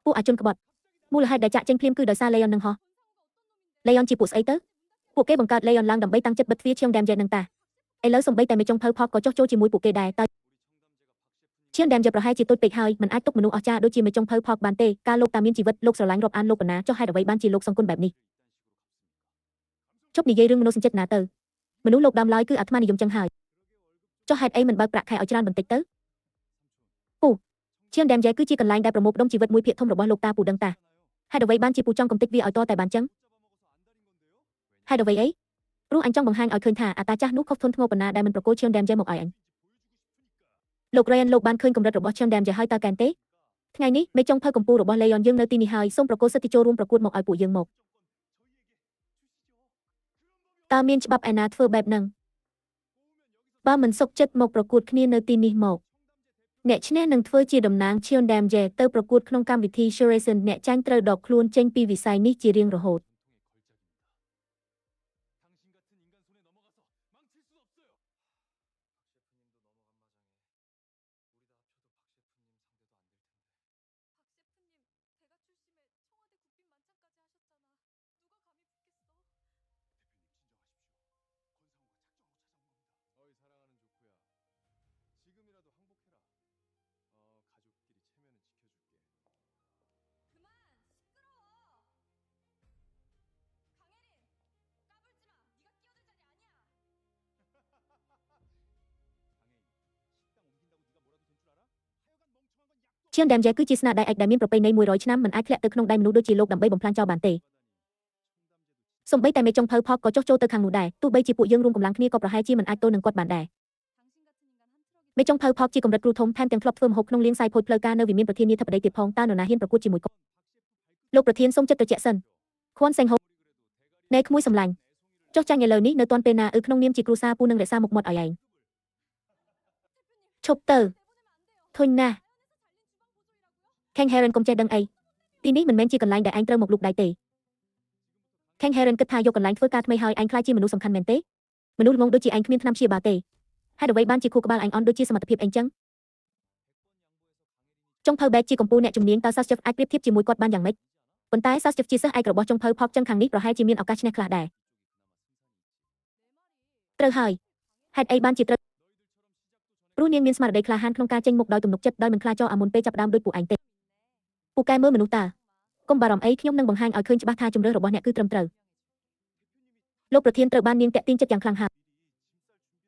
ពួកអាជនកបฏមូលហេតុដែលចាក់ចេញភ្លាមគឺដោយសារ Leon នឹងហោះ Leon ជាពួកស្អីទៅពួកគេបង្កើត Leon ឡើងដើម្បីតាំងចិត្តបិទទ្វារឈៀងដាមយ៉េនឹងតាឥឡូវសំបីតែមេចុងភៅផកក៏ចុះចូលជាមួយពួកគេដែរតើឈៀងដាមយ៉េប្រហែលជាទូចពេកហើយមិនអាចទុកមនុស្សអស្ចារ្យដូចជាមេចុងភៅផកបានទេការលោកតាមានជីវិតលោកស្រឡាញ់រាប់អានលោកបណ្ណាចុះហេតុអ្វីបានជាលោកសង្គុណបែបនេះជប់និយាយរឿងមនុស្សសញ្ចិត្តណាទៅមនុស្សលោកដើមឡើយគឺអាត្មានិយមចឹងហើយចុះហេតុអីមិនបើកប្រាក់ខែឲ្យច្រើនបន្តិចទៅពូឈៀងដាមយ៉េគឺជាកន្លែងដែលប្រមូលផ្ដុំជីវិតមួយភាគធំរបស់លោកតាពូដឹងតាហេតុអ្វីបានជាពូចង់កំទេចវាឲ្យតតែបានចឹងហេតុអ្វីអីព្រោះអញចង់បង្ហាញឲ្យឃើញថាអាតាចាស់នោះខុសធ្ងន់ធ្ងរប៉ុណ្ណាដែលមិនប្រគល់ឈៀងដាមយ៉េមកឲ្យអញលោក Ryan លោកបានឃើញកម្រិតរបស់ឈៀងដាមយ៉េហើយតើកែនទេថ្ងៃនេះមេចុងភៅកម្ពុជារបស់ Leon យើងនៅទីនេះហើយសូមប្រគល់សិទ្ធិចូលរួមប្រកួតមកឲ្យពួកយើងមកតើមានច្បាប់ឯណាធ្វើបែបហ្នឹងបើមិនសុខចិត្តមកប្រកួតគ្នានៅទីនេះមកអ្នកឈ្នះនឹងធ្វើជាតំណាងឈៀងដាមយ៉េទៅប្រកួតក្នុងកម្មវិធី Shurazen អ្នកចាញ់ត្រូវដកខ្លួនចេញពីវិស័យនេះជារៀងរហូតឈៀងដាមយ៉េគឺជាស្នាដៃឯកដែលមានប្រពៃណី100ឆ្នាំមិនអាចធ្លាក់ទៅក្នុងដៃមនុស្សដូចជាលោកដើម្បីបំផ្លាញចោលបានទេសំបីតែមេចុងភៅផកក៏ចុះចូលទៅខាងនោះដែរទោះបីជាពួកយើងរួមកម្លាំងគ្នាក៏ប្រហែលជាមិនអាចទល់នឹងគាត់បានដែរមេចុងភៅផកជាកម្រិតគ្រូធំថែមទាំងធ្លាប់ធ្វើម្ហូបក្នុងលាងសាយភោជផ្លូវការនៅវិមានប្រធានាធិបតីទៀតផងតើនរណាហ៊ានប្រកួតជាមួយគាត់លោកប្រធានសូមចិត្តត្រជាក់សិនខួនសេងហូណែក្មួយសម្លាញ់ចុះចាញ់ឥឡូវនេះនៅទាន់ពេលណាក្នុងនាមជាគ្រូសាពូនឹងរក្សាមុខមាត់ឲ្យឯងឈប់ទៅធុញណាស់ King Heron កុំចេះដឹងអីទីនេះមិនមែនជាកន្លែងដែលឯងត្រូវមកលូកដៃទេ King Heron គិតថាយកកន្លែងធ្វើការថ្មីហើយឯងខ្លាចជាមនុស្សសំខាន់មែនទេមនុស្សល្ងងដូចជាឯងគ្មានថ្នាំព្យាបាលទេហេតុអ្វីបានជាខួរក្បាលឯងអន់ដូចជាសមត្ថភាពឯងចឹងចុងភៅបែកជាកម្ពុជាអ្នកជំនាញតើ Sasjev អាចប្រៀបធៀបជាមួយគាត់បានយ៉ាងម៉េចប៉ុន្តែ Sasjev ជាសិស្សឯករបស់ចុងភៅផកចឹងខាងនេះប្រហែលជាមានឱកាសឈ្នះខ្លះដែរត្រូវហើយហេតុអីបានជាត្រូវព្រោះនាងមានស្មារតីក្លាហានក្នុងការចេញមុខដោយទំនុកចិត្តដោយមិនខ្លាចចោលអាមុនពេលចាប់ផ្ដើមដោយពួកឯងទេពូកែមើលមនុស្សតើកុំបារម្ភអីខ្ញុំនឹងបង្ហាញឲ្យឃើញច្បាស់ថាជំរឿសរបស់អ្នកគឺត្រឹមត្រូវលោកប្រធានត្រូវបាននាងតាក់ទាញចិត្តយ៉ាងខ្លាំងហើយ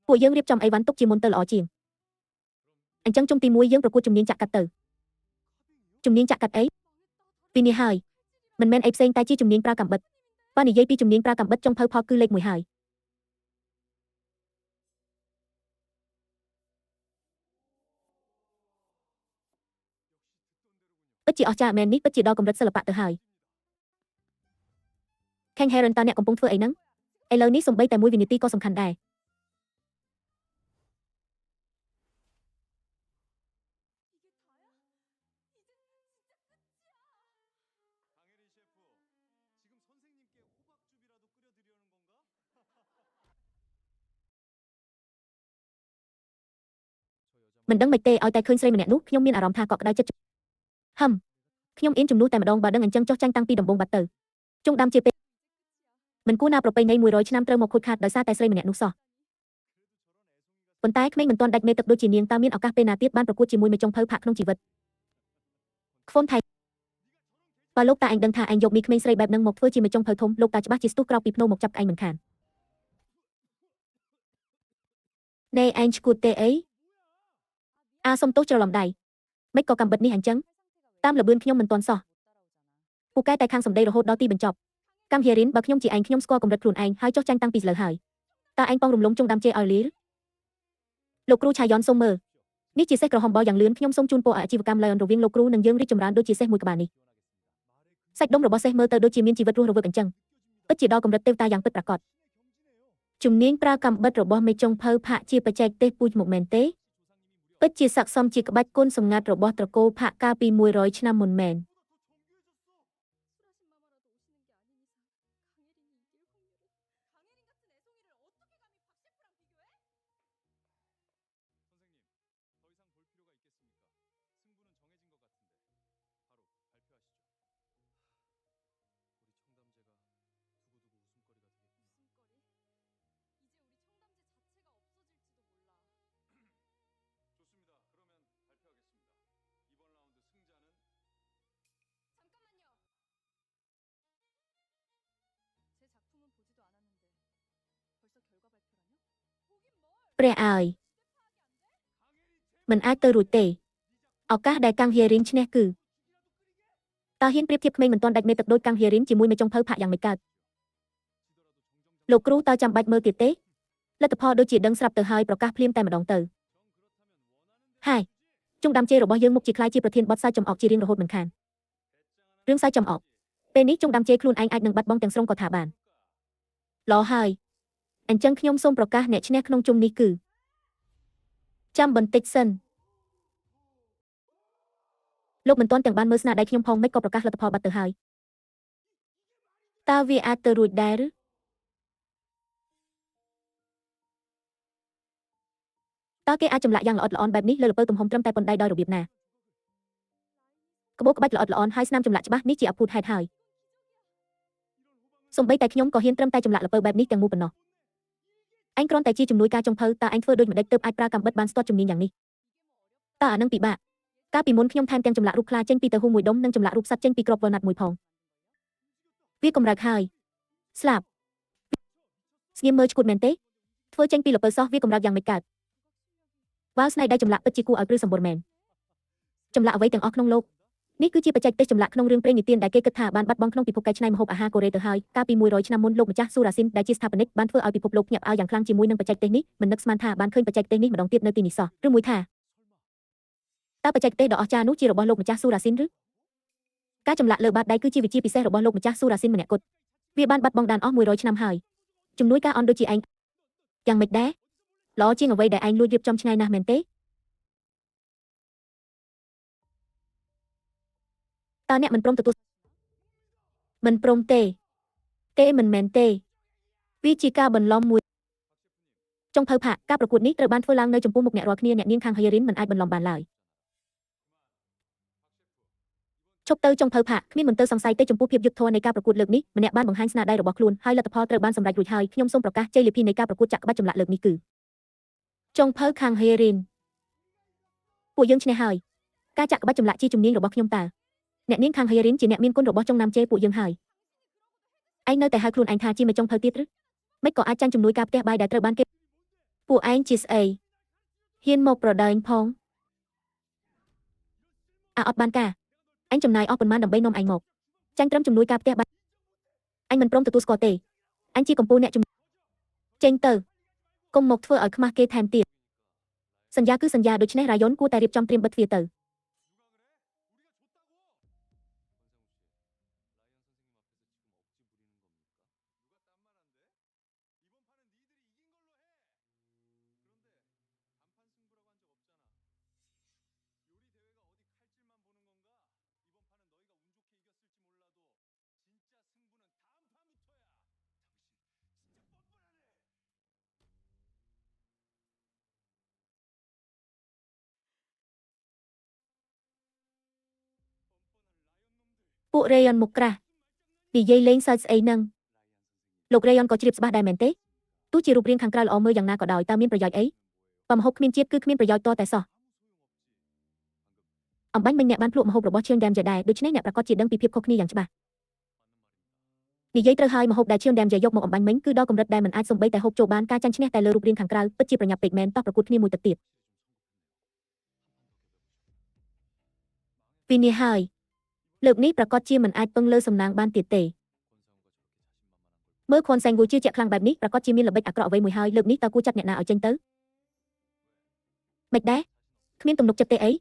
ពួកយើងរៀបចំអីវ៉ាន់ទុកជាមុនទៅល្អជាងអញ្ចឹងជុំទី1យើងប្រកួតជំនាញចាក់កាត់ទៅជំនាញចាក់កាត់អីពីនេះហើយមិនមែនអីផ្សេងតែជាជំនាញប្រើកាំបិតបើនិយាយពីជំនាញប្រើកាំបិតចុងភៅផកគឺលេខ1ហើយពិតជាអស្ចារ្យមែននេះពិតជាដល់កម្រិតសិល្បៈទៅហើយ King Heron តើអ្នកកំពុងធ្វើអីហ្នឹងឥឡូវនេះសំបីតែ1វិនាទីក៏សំខាន់ដែរមិនដឹងមិនទេឲ្យតែឃើញស្រីម្នាក់នោះខ្ញុំមានអារម្មណ៍ថាកក់ក្ដៅចិត្តហឹមខ្ញុំអៀនជំនួសតែម្ដងបើដឹងអញ្ចឹងចុះចាញ់តាំងពីដំបូងបាត់ទៅចុងដាំជាពេលមិនគួរណាប្រពៃណី100ឆ្នាំត្រូវមកខូចខាតដោយសារតែស្រីម្នាក់នោះសោះប៉ុន្តែក្មេងមិនទាន់ដាច់មេទឹកដូចជានាងតើមានឱកាសពេលណាទៀតបានប្រកួតជាមួយមេចុងភៅផាក់ក្នុងជីវិតខ្វុនថៃបើលោកតាឯងដឹងថាឯងយកមីក្មេងស្រីបែបហ្នឹងមកធ្វើជាមេចុងភៅធំលោកតាច្បាស់ជាស្ទុះក្រោកពីភ្នោមកចាប់ឯងមិនខានណែឯងឈួតទេអីសុំទោសច្រឡំដៃមិនក៏កំបិតនេះអញ្ចឹងតាមលបឿនខ្ញុំមិនទាន់សោះពូកែតែខាងសម្ដីរហូតដល់ទីបញ្ចប់កម្មហារិនបើខ្ញុំជាឯងខ្ញុំស្គាល់កម្រិតខ្លួនឯងហើយចុះចាញ់តាំងពីស្លើហើយតើឯងប៉ងរំលងចុងដាំជេឲ្យលីលលោកគ្រូឆាយ៉នសូមមើលនេះជាសេះក្រហមបោយ៉ាងលឿនខ្ញុំសូមជូនពរអាជីវកម្ម Lion រវាងលោកគ្រូនិងយើងរីកចម្រើនដូចជាសេះមួយក្បាលនេះសាច់ដុំរបស់សេះមើលទៅដូចជាមានជីវិតរស់រវើកអញ្ចឹងពិតជាដល់កម្រិតទេវតាយ៉ាងពិតប្រាកដជំនាញប្រើកាំបិតរបស់មេចុងភៅផាក់ជាបច្ចេកទេសពូជមកមែនទេពិតជាស័ក្តិសមជាក្បាច់គុណសម្ងាត់របស់ត្រកូលផាក់កាលពី100ឆ្នាំមុនមែន ព្រះអើយមិនអាចទៅរួចទេឱកាសដែលកាំងហៀរីនឈ្នះគឺតើហ៊ានប្រៀបធៀបក្មេងមិនទាន់ដាច់មេទឹកដូចកាំងហៀរីនជាមួយមេចុងភៅផាក់យ៉ាងម៉េចកើតលោកគ្រូតើចាំបាច់មើលទៀតទេលទ្ធផលដូចជាដឹងស្រាប់ទៅហើយប្រកាសភ្លាមតែម្ដងទៅហើយជុងដាំជេរបស់យើងមុខជាខ្លាយជាប្រធានបទសើចចំអកជារៀងរហូតមិនខានរឿងសើចចំអកពេលនេះជុងដាំជេខ្លួនឯងអាចនឹងបាត់បង់ទាំងស្រុងក៏ថាបានល្អហើយអញ្ចឹងខ្ញុំសូមប្រកាសអ្នកឈ្នះក្នុងជុំនេះគឺចាំបន្តិចសិនលោកមិនទាន់ទាំងបានមើលស្នាដៃខ្ញុំផងមិនក៏ប្រកាសលទ្ធផលបាត់ទៅហើយតើវាអាចទៅរួចដែរឬតើគេអាចចម្លាក់យ៉ាងល្អិតល្អន់បែបនេះលើល្ពៅទំហំត្រឹមតែប៉ុនដៃដោយរបៀបណាក្បូរក្បាច់ល្អិតល្អន់ហើយស្នាមចម្លាក់ច្បាស់នេះជាអភូតហេតុហើយសូម្បីតែខ្ញុំក៏ហ៊ានត្រឹមតែចម្លាក់ល្ពៅបែបនេះទាំងមូលប៉ុណ្ណោះឯងគ្រាន់តែជាជំនួយការចុងភៅតើឯងធ្វើដូចម្ដេចទើបអាចប្រើកាំបិតបានស្ទាត់ជំនាញយ៉ាងនេះតើអានឹងពិបាកកាលពីមុនខ្ញុំថែមទាំងចម្លាក់រូបខ្លាចេញពីទៅហ៊ូមួយដុំនិងចម្លាក់រូបសត្វចេញពីក្របវ៉លណាត់មួយផងវាកម្រើកហើយស្លាប់ស្ងៀមមើលឈួតមែនទេធ្វើចេញពីល្ពៅសោះវាកម្រើកយ៉ាងម៉េចកើតវ៉ាវស្នៃដៃចម្លាក់ពិតជាគួរឲ្យព្រឺសម្បូរមែនចម្លាក់អ្វីទាំងអស់ក្នុងលោកនេះគឺជាបច្ចេកទេសចម្លាក់ក្នុងរឿងព្រេងនិទានដែលគេគិតថាបានបាត់បង់ក្នុងពិភពកែច្នៃម្ហូបអាហារកូរ៉េទៅហើយកាលពី100ឆ្នាំមុនលោកម្ចាស់ស៊ូរ៉ាស៊ីនដែលជាស្ថាបនិកបានធ្វើឲ្យពិភពលោកភ្ញាក់ផ្អើលយ៉ាងខ្លាំងជាមួយនឹងបច្ចេកទេសនេះមិននឹកស្មានថាបានឃើញបច្ចេកទេសនេះម្ដងទៀតនៅទីនេះសោះឬមួយថាតើបច្ចេកទេសដ៏អស្ចារ្យនោះជារបស់លោកម្ចាស់ស៊ូរ៉ាស៊ីនឬការចម្លាក់លើបាតដៃគឺជាវិជាពិសេសរបស់លោកម្ចាស់ស៊ូរ៉ាស៊ីនម្នាក់គត់វាបានបាត់បង់ដានអស់100ឆ្នាំហើយជំនួយការអន់ដូចជាឯងយ៉ាងម៉េចដែរល្អជាងអ្វីដែលឯងលួចរៀបចំឆ្ងាយណាស់មែនទេតើអ្នកមិនព្រមទទួលមិនព្រមទេមិនមែនទេវាជាការបន្លំមួយចុងភៅផាកការប្រកួតនេះត្រូវបានធ្វើឡើងនៅចំពោះមុខអ្នករាល់គ្នាអ្នកនាងខាងហៀរីនមិនអាចបន្លំបានឡើយឈប់ទៅចុងភៅផាកគ្មានមន្ទិលសង្ស័យទេចំពោះភាពយុត្តិធម៌នៃការប្រកួតលើកនេះម្នាក់បានបង្ហាញស្នាដៃរបស់ខ្លួនហើយលទ្ធផលត្រូវបានសម្រេចរួចហើយខ្ញុំសូមប្រកាសជ័យលាភីនៃការប្រកួតចាក់ក្បាច់ចម្លាក់លើកនេះគឺចុងភៅខាងហៀរីនពួកយើងឈ្នះហើយការចាក់ក្បាច់ចម្លាក់ជាជំនាញរបស់ខ្ញុំតើអ្នកនាងខាងហៀរីនជាអ្នកមានគុណរបស់ចុងណាំជេពួកយើងហើយឯងនៅតែហៅខ្លួនឯងថាជាមេចុងភៅទៀតឬមិនក៏អាចចាញ់ជំនួយការផ្ទះបាយដែលត្រូវបានគេពួកឯងជាស្អីហ៊ានមកប្រដែងផងអត់បានការអញចំណាយអស់ប៉ុន្មានដើម្បីនាំឯងមកចាញ់ត្រឹមជំនួយការផ្ទះបាយអញមិនព្រមទទួលស្គាល់ទេអញជាកំពូលអ្នកចេញទៅកុំមកធ្វើឲ្យខ្មាស់គេថែមទៀតសញ្ញាគឺសញ្ញាដូច្នេះរាយុនគួរតែរៀបចំត្រៀមបិទទ្វារទៅពួករេយ៉ុនមុខក្រាស់និយាយលេងសើចស្អីនឹងលោករេយ៉ុនក៏ជ្រាបច្បាស់ដែរមែនទេទោះជារូបរាងខាងក្រៅល្អមើលយ៉ាងណាក៏ដោយតើមានប្រយោជន៍អីបើម្ហូបគ្មានជាតិគឺគ្មានប្រយោជន៍តតែសោះអំបញ្ញមិញអ្នកបានភ្លក់ម្ហូបរបស់ឈឿនដាមជាដែរដូច្នេះអ្នកប្រកាសជាដឹងពីភាពខុសគ្នាយ៉ាងច្បាស់និយាយត្រូវហើយម្ហូបដែលឈឿនដាមជាយកមកអំបញ្ញមិញគឺដល់កម្រិតដែលមិនអាចសំបីតែហូបចូលបានការចាញ់ឈ្នះតែលើរូបរាងខាងក្រៅពិតជាប្រញាប់ពេកមែនតោះប្រកួតគ្នាមួយទឹកទៀតពីនេះហើយលើកនេះប្រកាសជាមិនអាចពឹងលើសំណាងបានទៀតទេមើលខុនសែងវូជឿជាក់ខ្លាំងបែបនេះប្រកាសជាមានល្បិចអាក្រក់អ្វីមួយហើយលើកនេះតើគួរចាត់អ្នកណាឲ្យចេញទៅមិនដែរគ្មានទំនុកចិត្តទេអី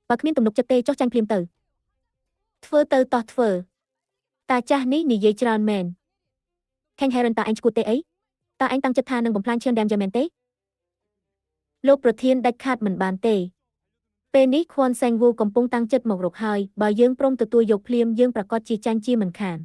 បើគ្មានទំនុកចិត្តទេចុះចាញ់ភ្លាមទៅធ្វើទៅតោះធ្វើតាចាស់នេះនិយាយច្រើនមែនខេងហេរិនតើឯងឈួតទេអីតើឯងតាំងចិត្តថានឹងបំផ្លាញឈឿនដាមយ៉ាងមែនទេលោកប្រធានដាច់ខាតមិនបានទេពេលនេះខួនសែងវូកំពុងតាំងចិត្តមករកហើយបើយើងព្រមទទួលយកភ្លាមយើងប្រកាសជាចាញ់ជាមិនខាន